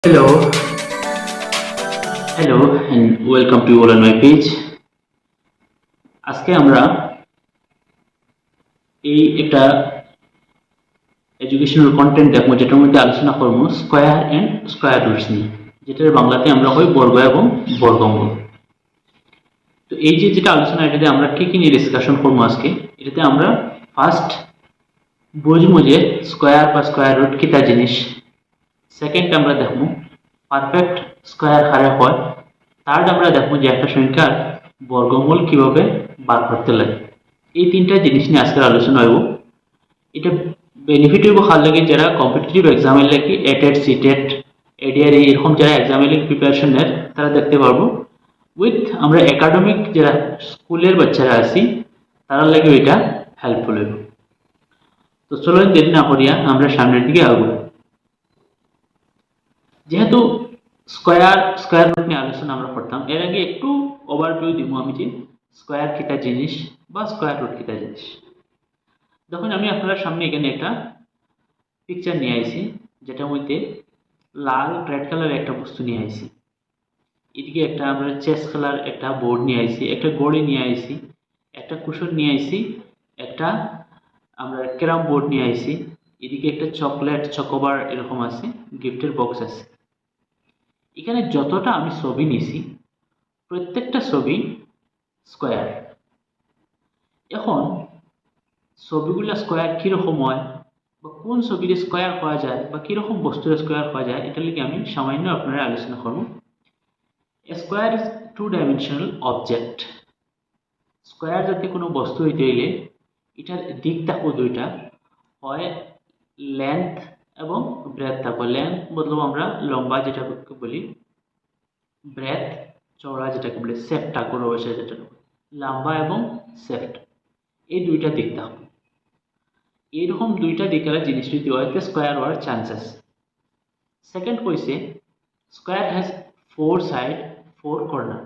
Hello, hello, and welcome to all on my page. আজকে আমরা এই একটা এডুকেশনাল কন্টেন্ট দেখবো যেটার মধ্যে আলোচনা করবো স্কয়ার এন্ড স্কয়ার রুটস নিয়ে, যেটার বাংলাতে আমরা কই বর্গ এবং বর্গমূল। তো এই যে যেটা আলোচনা, এটাতে আমরা কি কি নিয়ে ডিসকাশন করবো আজকে। এটাতে আমরা ফার্স্ট বুঝবো যে স্কয়ার বা স্কয়ার রুট কিটা জিনিস। সেকেন্ড আমরা দেখবো পারফেক্ট স্কয়ার কারে হয়। থার্ড আমরা দেখবো যে একটা সংখ্যার বর্গমূল কিভাবে বার করতে লাগে। এই তিনটা জিনিস নিয়ে আজকের আলোচনা হইব। এটা বেনিফিট হইব কার লাগে, যারা কম্পিটিটিভ এক্সামের লাগে এটেট সিটেট এডিআরই এরকম যারা এক্সামের প্রিপারেশন নেয় তারা দেখতে পারবো। উইথ আমরা একাডেমিক যারা স্কুলের বাচ্চারা আছি তারা লাগে এটা হেল্পফুল হইব। তো চলো দেরি না করিয়া আমরা সামনের দিকে আগাবো। যেহেতু স্কয়ার রুট নিয়ে আলোচনা আমরা করতাম, এর আগে একটু ওভারভিউ দিব আমি যে স্কয়ার কিটা জিনিস বা স্কয়ার রুট কিটা জিনিস। দেখুন আমি আপনার সামনে এখানে একটা পিকচার নিয়ে আইছি, যেটার মধ্যে লাল রেড কালার একটা বস্তু নিয়ে আইছি। এদিকে একটা আমরা চেস খেলার একটা বোর্ড নিয়ে আইছি, একটা গড়ি নিয়ে আইছি, একটা কুশন নিয়ে আইছি, একটা আমরা ক্যারাম বোর্ড নিয়ে আইছি। এদিকে একটা চকলেট চকোবার এরকম আছে, গিফটের বক্স আছে। এখানে যতটা আমি ছবি নিছি প্রত্যেকটা ছবি স্কয়ার। এখন ছবিগুলো স্কয়ার কিরকম হয় বা কোন ছবিতে স্কয়ার করা যায় বা কিরকম বস্তুর স্কয়ার করা যায়, এটা লিখে আমি সামান্য আপনারা আলোচনা করব। Square is two dimensional object. Square যাতে কোনো বস্তু হইতে হইলে এটার দিক থাকবো দুইটা, হয় লেন্থ এবং ব্রেথ থাকবো। লেন্থ বলতে আমরা লম্বা যেটাকে বলি, ব্রেথ চওড়া যেটাকে বলে, সেফটা কোনো বসে যেটা লম্বা এবং সেফট, এই দুইটা দিক থাকবে। এইরকম দুইটা দিকের জিনিস যদি হয় স্কয়ার হওয়ার চান্সেস। সেকেন্ড কইছে square has four side four corner.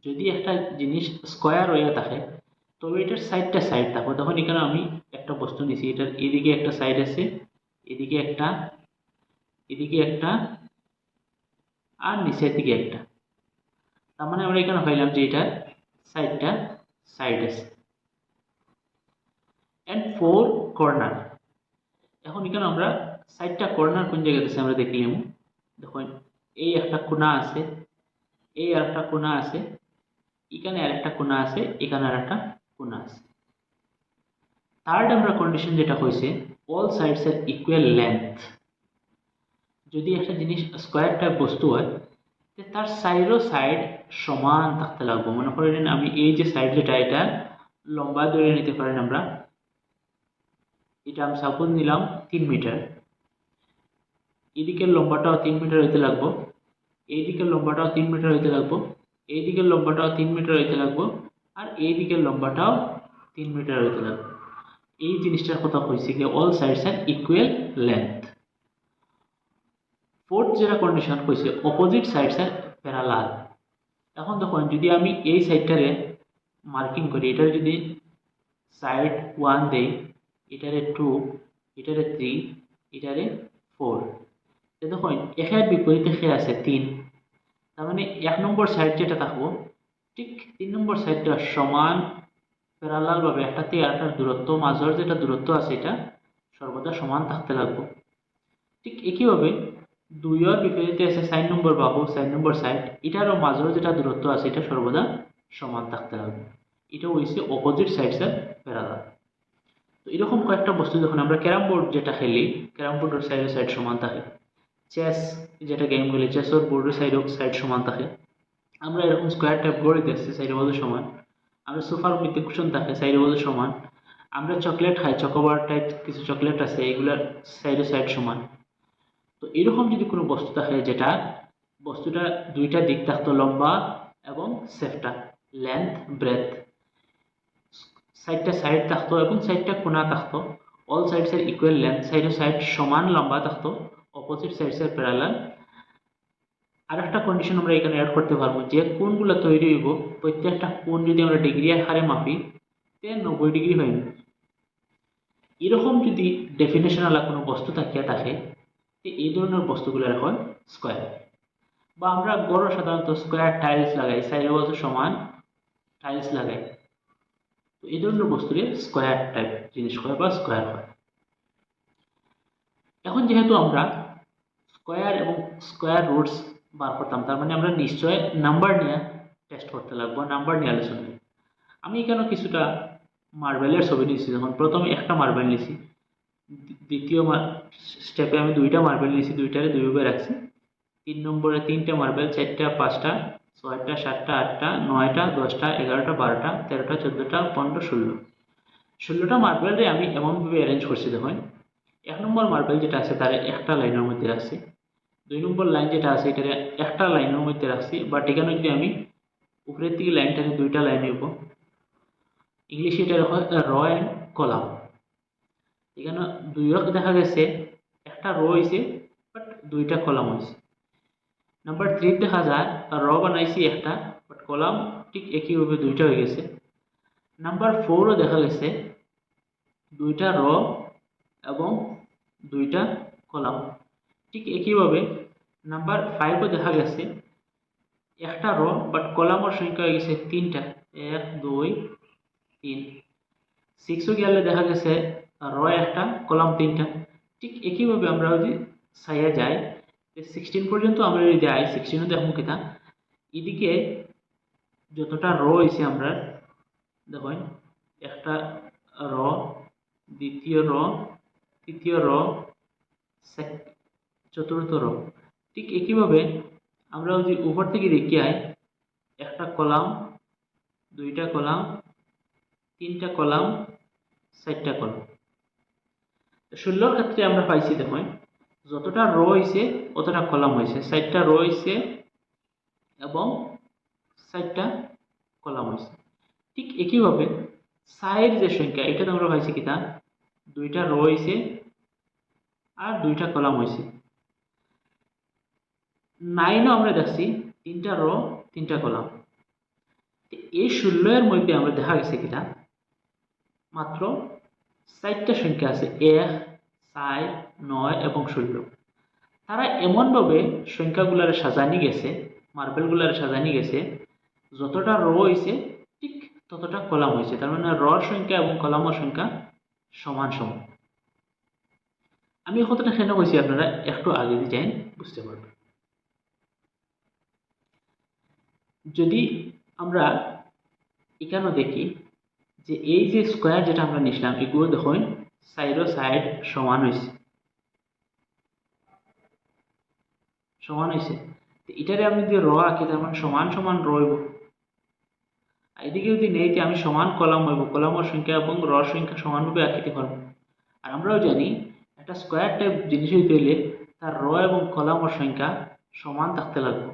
যদি একটা জিনিস স্কয়ার হইয়া থাকে তবে এটার সাইডটা সাইড থাকবে। তখন এখানে আমি একটা বস্তু নিছি, এটার এদিকে একটা সাইড আছে, এদিকে একটা, এদিকে একটা, আর নিচের দিকে একটা। তার মানে আমরা এখানে পাইলাম যে এটার সাইডটা সাইড আছে এন্ড ফোর কর্নার। এখন এখানে আমরা সাইডটা কর্নার কোন জায়গাতে আছে আমরা দেখলাম। দেখুন এই একটা কোণা আছে, এই আরেকটা কোণা আছে, এখানে আরেকটা কোণা আছে, এখানে আরেকটা কোণা আছে। থার্ড আমরা কন্ডিশন যেটা হয়েছে অল সাইডস এর ইকুয়াল লেন্থ। যদি একটা জিনিস স্কয়ার টাইপ বস্তু হয় তার সাইডও সাইড সমান থাকতে লাগবে। মনে করেন আমি এই যে সাইড যেটা এটা লম্বা ধরে নিতে পারেন আমরা, এটা আমি সাপোজ নিলাম 3 মিটার, এদিকের লম্বাটাও 3 মিটার হইতে লাগবো, এই দিকের লম্বাটাও 3 মিটার হইতে লাগবো, এই দিকের লম্বাটাও 3 মিটার হইতে লাগবো, আর এই দিকের লম্বাটাও 3 মিটার হইতে লাগবে। এই জিনিসটার কথা কইছি যে all sides are equal length. Fourth যেটা কন্ডিশন কইছে অপোজিট সাইডস আর প্যারালাল। এখন দেখুন যদি আমি এই সাইডটারে মার্কিং করি, এটার যদি সাইড 1 দেই, এটারে 2, এটারে 3, এটারে 4, দেখুন একের বিপরীতে সে আছে 3। তার মানে 1 নম্বর সাইড যেটা থাকবো ঠিক 3 নম্বর সাইডটা সমান প্যারালাল ভাবে একটাতে আরেকটার দূরত্ব, মাঝের যেটা দূরত্ব আছে এটা সর্বদা সমান থাকতে লাগবে। ঠিক একইভাবে 2 এর বিপরীতে আছে 4 নম্বর বাহু, 4 নম্বর সাইড, এটারও মাঝের যেটা দূরত্ব আছে এটা সর্বদা সমান থাকতে লাগবে। এটা হইছে অপোজিট সাইডস এর প্যারালাল। তো এরকম কয়েকটা বস্তু যখন আমরা ক্যারাম বোর্ড যেটা খেলি, ক্যারাম বোর্ডের সাইডে সাইড সমান থাকে। চেস যেটা গেম খেলি, চেসের বোর্ডের সাইডও সাইড সমান থাকে। আমরা এরকম স্কোয়ার টাইপ গড়ে দেখছি সাইডের মধ্যে সমান। আমরা সোফার মধ্যে কুশন থাকে সাইডের মধ্যে সমান। আমরা চকলেট খাই, চকোবার টাইপ কিছু চকলেট আছে, এগুলার সাইডে সাইড সমান। তো এরকম যদি কোনো বস্তু থাকে যেটা বস্তুটা দুইটা দিক থাকতো, লম্বা এবং সেফটা, লেন্থ ব্রেথ, সাইডটা সাইড থাকতো এবং সাইডটা কোণা থাকতো, অল সাইডস এর ইকুয়াল লেন্থ, সাইডে সাইড সমান লম্বা থাকতো, অপোজিট সাইডস এর প্যারালাল। আর একটা কন্ডিশন আমরা এখানে অ্যাড করতে পারবো যে কোণগুলো তৈরি হইব প্রত্যেকটা কোণ যদি আমরা ডিগ্রি আকারে মাপি তে 90 ডিগ্রি হইব। এরকম যদি ডেফিনেশন আলা কোনো বস্তু থাকিয়া থাকে এই ধরনের বস্তুগুলো হয় স্কোয়ার, বা আমরা গড় সাধারণত স্কোয়ার টাইলস লাগাই, সাইডে বলতে সমান টাইলস লাগাই। তো এই ধরনের বস্তুরে স্কোয়ার টাইপ জিনিস হয় বা স্কোয়ার হয়। এখন যেহেতু আমরা স্কোয়ার এবং স্কোয়ার রুটস বার করতাম, তার মানে আমরা নিশ্চয় নাম্বার নিয়ে টেস্ট করতে লাগবো, নাম্বার নিয়ে আলোচনা। আমি এখানে কিছুটা মার্বেলের ছবি নিয়েছি। যখন প্রথমে একটা মার্বেল নিয়েছি, দ্বিতীয় স্টেপে আমি দুইটা মার্বেল নিয়েছি, দুইটারে দুইভাবে রাখছি। 3 নম্বরে 3টে মার্বেল, 4টা, 5টা, 6টা, 7টা, 8টা, 9টা, 10টা, 11টা, 12টা, 13টা, 14টা, 15, 16টা মার্বেলরে আমি এমনভাবে অ্যারেঞ্জ করছি। দেখুন, 1 নম্বর মার্বেল যেটা আছে তার একটা লাইনের মধ্যে রাখছি, 2 নম্বর লাইন যেটা আছে এটারে একটা লাইনের মধ্যে রাখছি, বাট এখানে যদি আমি উপরের দিকে লাইনটাকে দুইটা লাইন নেব, ইংলিশে এটা হয় র অ্যান্ড কলাম। এখানে দুই দেখা গেছে, একটা রো হয়েছে বাট দুইটা কলাম হয়েছে। নাম্বার 3 দেখা যায় র বানাইছি একটা, বাট কলাম ঠিক একইভাবে দুইটা হয়ে গেছে। নাম্বার 4ও দেখা গেছে দুইটা র এবং দুইটা কলাম ঠিক একইভাবে। নাম্বার 5ও দেখা গেছে একটা র বাট কলামের সংখ্যা হয়ে গেছে 3টা, 1, 2, 3। 6ও গেলে দেখা গেছে র একটা, কলাম 3টা। ঠিক একইভাবে আমরা যদি সাইয়া যাই 16 পর্যন্ত আমরা যদি যাই, 16ও দেখুন কিনা এদিকে যতটা র হয়েছে আমরা দেখুন, একটা র, দ্বিতীয় র, তৃতীয় র, চতুর্থ র। ঠিক একইভাবে আমরা যদি উপর থেকে দেখি আই, একটা কলাম, দুইটা কলাম, 3টা কলাম, 4টা কলাম। 16 ক্ষেত্রে আমরা পাইছি দেখুন যতটা রো হয়েছে অতটা কলাম হয়েছে, 4টা রো হয়েছে এবং 4টা কলাম হয়েছে। ঠিক একইভাবে সাইড যে সংখ্যা এটা আমরা পাইছি কিনা, দুইটা রো হয়েছে আর দুইটা কলাম হয়েছে। 9ও আমরা দেখছি 3টা রো, 3টা কলাম। এই 16 এর মধ্যে আমরা দেখা গেছে কিনা মাত্র 4টা সংখ্যা আছে, 1, 4, 9 এবং 16। তারা এমনভাবে সংখ্যাগুলার সাজানি গেছে, মার্বেলগুলার সাজানি গেছে, যতটা রো হয়েছে ঠিক ততটা কলাম হয়েছে। তার মানে রর সংখ্যা এবং কলামের সংখ্যা সমান সমান। আমি কতটা কেন কইছি আপনারা একটু আগে যাই বুঝতে পারবেন। যদি আমরা এখানে দেখি যে এই যে স্কোয়ার যেটা আমরা নিছিলাম এগুলো দেখুন সাইডও সাইড সমান হয়েছে, সমান হয়েছে। এটারে আমি যদি র আঁকি তার মানে সমান সমান রইব। এদিকে যদি নেই আমি সমান কলাম হইব, কলামের সংখ্যা এবং রর সংখ্যা সমানভাবে আঁকিতে পারবো। আর আমরাও জানি একটা স্কোয়ার টাইপ জিনিস হইতে হলে তার র এবং কলামের সংখ্যা সমান থাকতে লাগবে।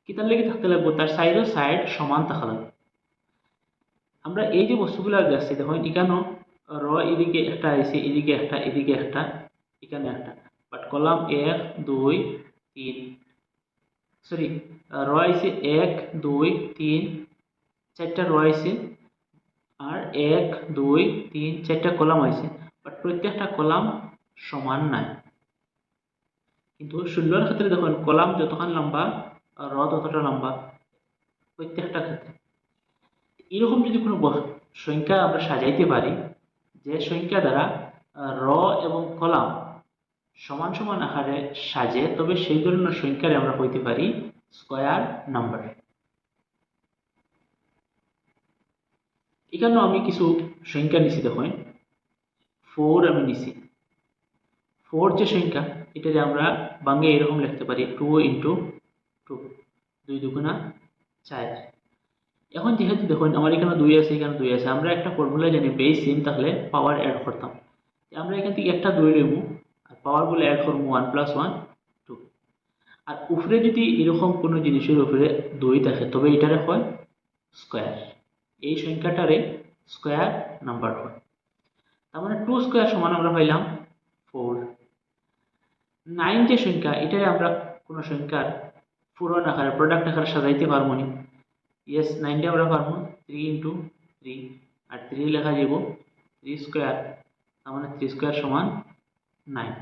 কি তার লেগে থাকতে লাগবে, তার সাইডও সাইড সমান থাকা লাগবে। আমরা এই যে বস্তুগুলো দেখছি দেখুন এখানেও র এদিকে একটা আছে, এদিকে একটা, এদিকে একটা, এখানে একটা, বাট কলাম 1, 2, 3, সরি র আছে 1, 2, 3, 4টা র আছে আর 1, 2, 3, 4টা কলাম আছে, বাট প্রত্যেকটা কলাম সমান নাই। কিন্তু 16 ক্ষেত্রে দেখুন কলাম যতক্ষণ লম্বা র ততটা লম্বা প্রত্যেকটা ক্ষেত্রে। এরকম যদি কোনো সংখ্যা আমরা সাজাইতে পারি যে সংখ্যা দ্বারা র এবং কলাম সমান সমান আকারে সাজে, তবে সেই ধরনের সংখ্যারে আমরা কইতে পারি স্কয়ার নাম্বার। এখানে আমি কিছু সংখ্যা নিছি দেখুন, 4 আমি নিছি। 4 যে সংখ্যা এটারে আমরা বাংলা এরকম লিখতে পারি 2 × 2, 2 দুগুণা 4। এখন যেহেতু দেখুন আমার এখানে 2 আছে, এখানে 2 আছে, আমরা একটা ফর্মুলা জানি বেস সেম থাকলে পাওয়ার অ্যাড করতাম। আমরা এখান থেকে একটা 2 নেব আর পাওয়ার বলে অ্যাড করবো 1 + 1 2। আর উপরে যদি এরকম কোনো জিনিসের উপরে 2 থাকে তবে এটারে হয় স্কয়ার, এই সংখ্যাটারে স্কয়ার নাম্বার হয়। তার মানে 2 স্কয়ার সমান আমরা পাইলাম 4। 9 যে সংখ্যা এটারে আমরা কোনো সংখ্যার পূরণ আকারে প্রোডাক্ট আকারে সাজাইতে পারবো না। ইয়েস 9 আমরা পারবো 3 × 3 আর 3 লেখা যাব 3 স্কয়ার, তার মানে 3 স্কয়ার সমান 9।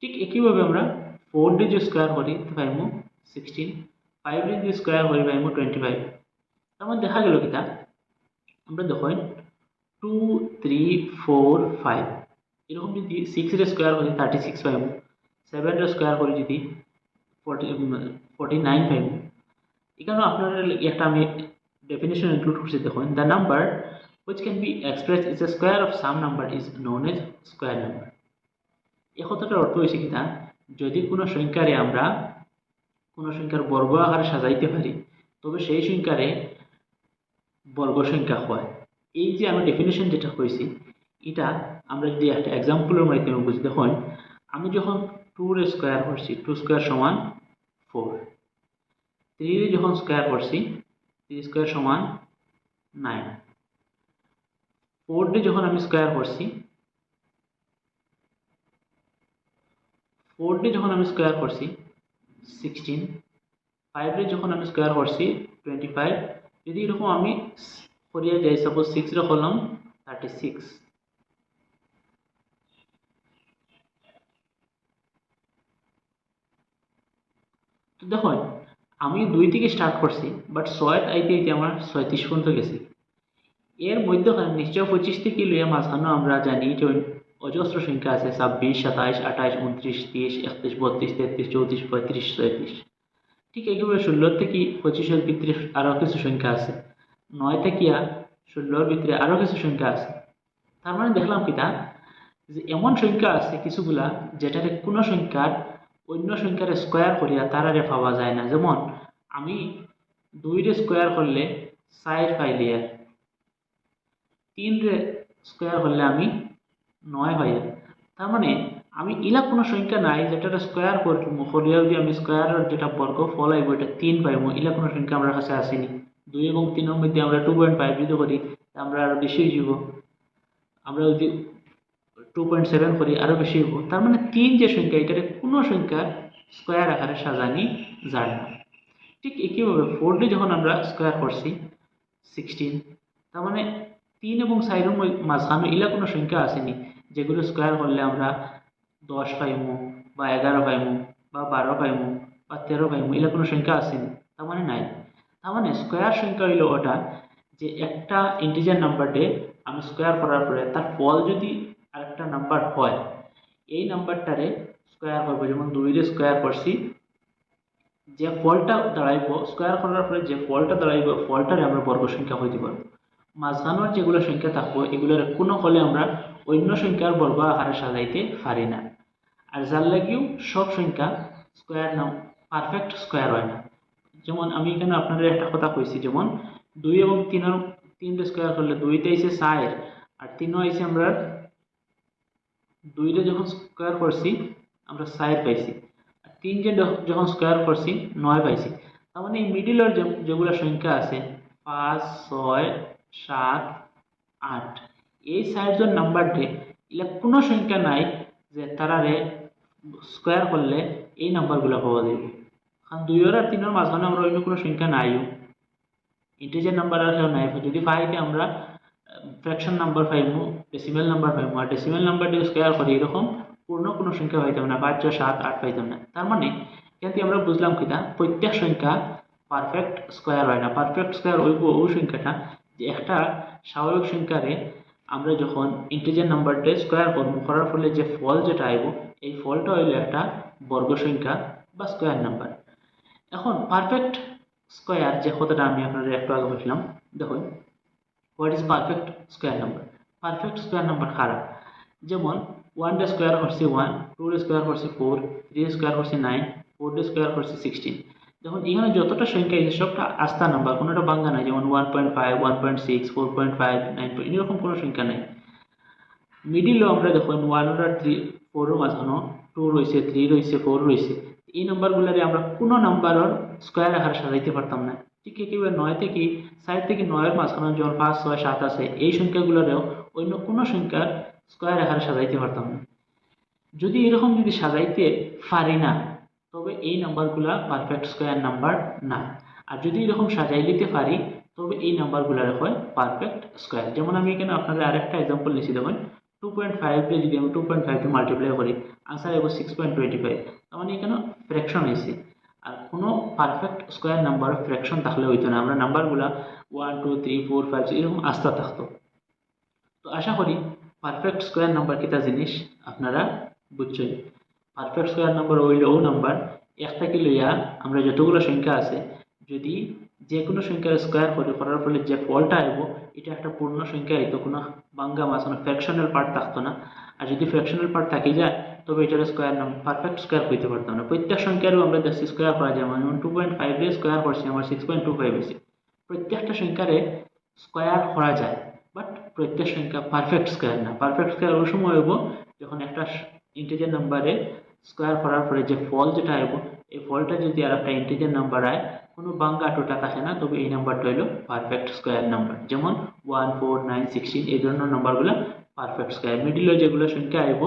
ঠিক একইভাবে আমরা 4 দিয়ে স্কোয়ার করি তো পাইমু 16, 5 দিয়ে স্কোয়ার করি পাইমু 25। তার মানে দেখা গেল কিটা আমরা দেখেন 2 3 4 5 এরকম যদি 6 এর স্কোয়ার করি 36 পাইমু, 7 এর স্কোয়ার করি যদি 49 পাইমু। এখানে আপনার একটা আমি ডেফিনেশন ইনক্লুড করছি দেখুন, the number which can be expressed as a square of some number is known as square number। এই কথাটার অর্থ হয়েছে কিনা, যদি কোনো সংখ্যারে আমরা কোনো সংখ্যার বর্গ আকারে সাজাইতে পারি তবে সেই সংখ্যারে বর্গ সংখ্যা হয়। এই যে আমি ডেফিনেশন যেটা কইছি এটা আমরা যদি একটা এক্সাম্পলের মাধ্যমে বুঝি, দেখুন আমি যখন 2 এর স্কোয়ার করছি 2 স্কোয়ার সমান 4, 3 এর যখন স্কোয়ার করছি 3 স্কোয়ার সমান 9, 4 দিয়ে যখন আমি স্কোয়ার করছি 16, 5 দিয়ে যখন আমি স্কোয়ার করছি 25, যদি এরকম আমি করিয়া যাই সাপোজ 6 রে করলাম 36। তো দেখুন আমি 2 থেকে স্টার্ট করছি বাট 6 আইতে আইতে আমার 36 পর্যন্ত গেছি। এর মধ্যখানে নিশ্চয় 25 থেকে লইয়া মাঝখানে আমরা জানি যে অজস্র সংখ্যা আছে 26, 27, 28, 29, 30, 31, 32, 33, 34, 35, 36। ঠিক এইভাবে 16 থেকে 25-এর ভিতরে আরও কিছু সংখ্যা আছে, 9 থেকে 16-এর ভিতরে আরও কিছু সংখ্যা আছে। তার মানে দেখলাম কিটা যে এমন সংখ্যা আছে কিছুগুলা যেটারে কোনো সংখ্যার অন্য সংখ্যার স্কোয়ার করিয়া তারারে পাওয়া যায় না। যেমন আমি 2 রে স্কোয়ার করলে 4 পাইলি, 3 রে স্কোয়ার করলে আমি 9 পাই। তার মানে আমি ইলা কোনো সংখ্যা নাই যেটা স্কোয়ার করিয়া যদি আমি স্কোয়ারের যেটা বর্গ ফল আইব এটা 3 পাইব, ইলা কোনো সংখ্যা আমার কাছে আসেনি। 2 এবং 3 এর মধ্যে আমরা 2.5 যদি করি আমরা আরো বেশি হয়ে যাব, আমরা যদি 2.7 করি আরো বেশি হইব। তার মানে 3 যে সংখ্যা এটারে কোনো সংখ্যার স্কোয়ার আকারে সাজানি যায় না। ঠিক একইভাবে 4 দিয়ে যখন আমরা স্কোয়ার করছি 16, তার মানে 3 এবং 4 এর মাঝখানে ইলা কোনো সংখ্যা আসেনি যেগুলো স্কোয়ার করলে আমরা 10 পাইমু বা 11 পাইমু বা 12 পাইমু বা 13 পাইমু, ইলা কোনো সংখ্যা আসেনি, তার মানে নাই। তার মানে স্কোয়ার সংখ্যা হইল ওটা যে একটা ইন্টিজার নাম্বারকে আমি স্কোয়ার করার পরে তার ফল যদি আরেকটা নাম্বার হয় এই নাম্বারটারে স্কোয়ার করবো। যেমন 2 রে স্কোয়ার করছি, যে ফলটা দাঁড়াইব স্কোয়ার করার পরে যে ফলটা দাঁড়াইব ফলটারে আমরা বর্গ সংখ্যা হইতে পারবো। মাঝখানোর যেগুলো সংখ্যা থাকবো এগুলোর কোনো হলে আমরা অন্য সংখ্যার বর্গ আকারে সাজাইতে পারি না। আর যার লাগিও সব সংখ্যা স্কোয়ার নাম পারফেক্ট স্কোয়ার হয় না। যেমন আমি এখানে আপনাদের একটা কথা কইছি, যেমন 2 এবং 3 রে স্কোয়ার করলে 2 তে আইছে 4 আর 3 আইছে আমরা 2 রে যখন স্কোয়ার করছি আমরা 4 পাইছি, আর 3 যে যখন স্কোয়ার করছি 9 পাইছি। তার মানে এই মিডিলের যেগুলো সংখ্যা আছে 5, 6, 7, 8 এই 4 জন নাম্বারটি এগুলা কোনো সংখ্যা নাই যে তারারে স্কোয়ার করলে এই নাম্বারগুলো পাওয়া যাবে। কারণ 2 আর 3 এর মাঝখানে আমরা অন্য কোনো সংখ্যা নাইও, ইন্টিজার নাম্বার আর কেউ নাই। যদি পাইতে আমরা ফ্র্যাকশন নাম্বার পাইমু, ডেসিমেল নাম্বার পাইমু, আর ডেসিমেল নাম্বার দিয়ে স্কোয়ার করি এরকম পূর্ণ কোনো সংখ্যা পাইতাম না, 5, 6, 7, 8 পাইতাম না। তার মানে এখান থেকে আমরা বুঝলাম কিনা প্রত্যেক সংখ্যা পারফেক্ট স্কোয়ার হয় না। পারফেক্ট স্কোয়ার ওই সংখ্যাটা যে একটা স্বাভাবিক সংখ্যারে আমরা যখন ইন্টিজার নাম্বারটা স্কোয়ার করবো করার ফলে যে ফল যেটা আইব এই ফলটা হইলো একটা বর্গ সংখ্যা বা স্কোয়ার নাম্বার। এখন পারফেক্ট স্কোয়ার যে কথাটা আমি আপনাদের একটু আগে বলছিলাম, দেখুন what is perfect square number. Perfect square number খারাপ, যেমন 1 রে স্কোয়ার করছি 1, 2 রে স্কোয়ার করছি 4, 3 রে স্কোয়ার করছি 9, 4 রে স্কোয়ার করছি 16। দেখুন এখানে যতটা সংখ্যা আছে সবটা আস্থা নাম্বার, কোনোটা ভাঙ্গা নাই। যেমন 1.5, 1.6, 4.5, 9 এরকম কোনো সংখ্যা নাই। মিডিলও আমরা দেখুন 1 আর 3, 4 এর মাঝখানে 2 রয়েছে, 3 রয়েছে, 4 রয়েছে। এই নাম্বারগুলোরে আমরা কোনো নাম্বারের স্কোয়ার আকারে সাজাইতে পারতাম না। ঠিক একেবারে 9 থেকে 4 থেকে 9 এর মাঝখানে যেমন 5, 6, 7 আছে এই সংখ্যাগুলোরেও অন্য কোনো সংখ্যার স্কোয়ার আকারে সাজাইতে পারতাম না। যদি এরকম যদি সাজাইতে পারি না তবে এই নাম্বারগুলা পারফেক্ট স্কোয়ার নাম্বার না। আর যদি এরকম সাজাই দিতে পারি তবে এই নাম্বারগুলোর হয় পারফেক্ট স্কোয়ার। যেমন আমি এখানে আপনাদের আরেকটা এক্সাম্পল নিচ্ছি, দেখুন 2.5 কে যদি আমি 2.5 দিয়ে মাল্টিপ্লাই করি आंसर আইব 6.25 তার মানে এখানে ফ্র্যাকশন হইছে আর কোনো পারফেক্ট স্কয়ার নাম্বার ফ্র্যাকশন থাকলে হইতো না আমরা নাম্বারগুলা 1 2 3 4 5 এরকম আস্তে থাকতো তো আশা করি পারফেক্ট স্কয়ার নাম্বার কিটা জিনিস আপনারা বুঝছেন পারফেক্ট স্কয়ার নাম্বার হইল ও নাম্বার এক থেকে লইয়া আমরা যতগুলো সংখ্যা আছে যদি যে কোনো সংখ্যার স্কয়ার করার ফলে যে ফলটা আইব এটা একটা পূর্ণ সংখ্যা হইতো কোনো ভাঙ্গা মাছ কোনো ফ্র্যাকশনাল পার্ট থাকতো না আর যদি ফ্র্যাকশনাল পার্ট থাকে যায় তবে এটার স্কয়ার নাম পারফেক্ট স্কয়ার হইতে পারতাম না প্রত্যেক সংখ্যারও আমরা দেখছি স্কয়ার করা যায় মানে 2.5 এর স্কয়ার করছি আমার 6.25 হইছে প্রত্যেকটা সংখ্যারে স্কয়ার করা যায় বাট প্রত্যেক সংখ্যা পারফেক্ট স্কয়ার না পারফেক্ট স্কয়ার ওই সময় হইব যখন একটা ইন্টিজার নাম্বারে স্কয়ার করার পরে যে ফল যেটা আইব এই ফলটা যদি আর একটা ইন্টিজার নাম্বার আয় কোনো বাঙ্গা টোটা থাকে না তবে এই নাম্বারটা হলো পারফেক্ট স্কয়ার নাম্বার যেমন 1 4 9 16 এই ধরনের নাম্বারগুলো পারফেক্ট স্কয়ার মিডিলে যেগুলো সংখ্যা আইব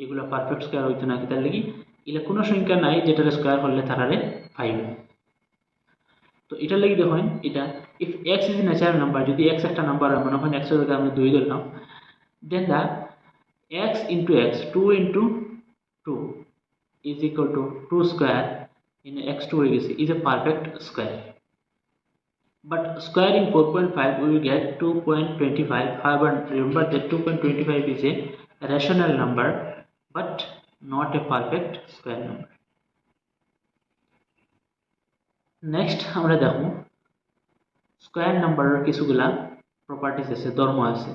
এগুলো পারফেক্ট স্কয়ার হইতো না তার লাগি এগুলো কোনো সংখ্যা নাই যেটার স্কয়ার করলে তারারে পাইবে তো এটার লাগি দেখুন এটা if x is natural number যদি x একটা নাম্বার হয় মনে করেন x এর জায়গায় আমি 2 ধরলাম then the x into x 2 into 2 is equal to 2 square in x2 হয়ে গেছে is a perfect square but squaring 4.5 we will get 2.25 however remember that 2.25 is a rational number but not a perfect square number next আমরা দেখো square নাম্বারের কিছুগুলা properties আছে ধর্ম আছে